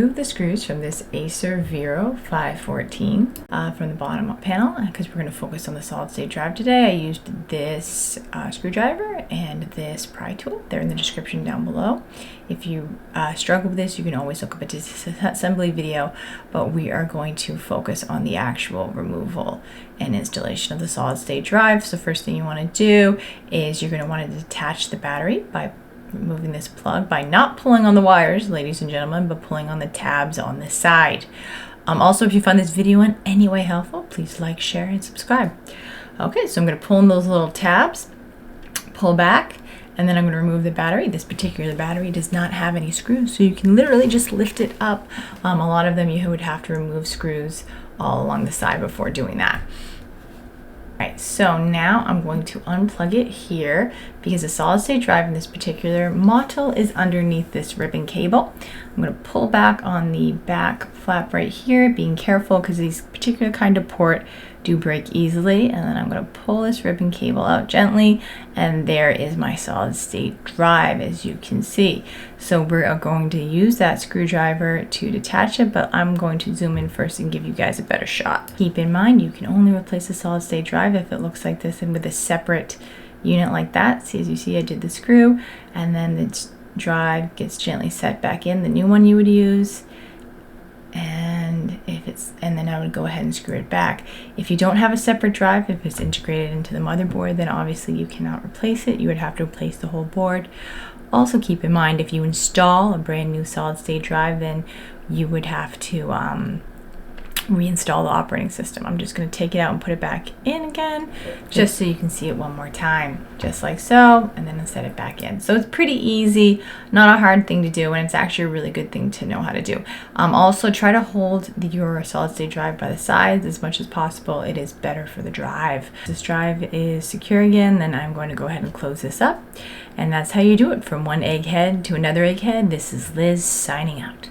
remove the screws from this Acer Vero 514 from the bottom panel because we're going to focus on the solid state drive today. I used this screwdriver and this pry tool. They're in the description down below. If you struggle with this, you can always look up a disassembly video, but we are going to focus on the actual removal and installation of the solid state drive. So first thing you want to do is you're going to want to detach the battery by removing this plug, by not pulling on the wires, ladies and gentlemen, but pulling on the tabs on the side. Also, if you find this video in any way helpful, please like, share, and subscribe. Okay, so I'm going to pull in those little tabs, pull back, and then I'm going to remove the battery. This particular battery does not have any screws, so you can literally just lift it up. A lot of them you would have to remove screws all along the side before doing that. Alright, so now I'm going to unplug it here because the solid state drive in this particular model is underneath this ribbon cable. I'm going to pull back on the back flap right here, being careful because these particular kind of port do break easily, and then I'm going to pull this ribbon cable out gently, and there is my solid state drive, as you can see. So we're going to use that screwdriver to detach it, but I'm going to zoom in first and give you guys a better shot. Keep in mind you can only replace the solid state drive if it looks like this and with a separate unit like that. See, as you see, I did the screw, and then the drive gets gently set back in, the new one you would use, and then I would go ahead and screw it back. If you don't have a separate drive, if it's integrated into the motherboard, then obviously you cannot replace it. You would have to replace the whole board. Also keep in mind, if you install a brand new solid state drive, then you would have to reinstall the operating system. I'm just going to take it out and put it back in again, just so you can see it one more time, just like so, and then set it back in. So it's pretty easy, not a hard thing to do, and it's actually a really good thing to know how to do. Also try to hold your solid state drive by the sides as much as possible. It is better for the drive. If this drive is secure again, then I'm going to go ahead and close this up, and that's how you do it from one egghead to another egghead. This is Liz signing out.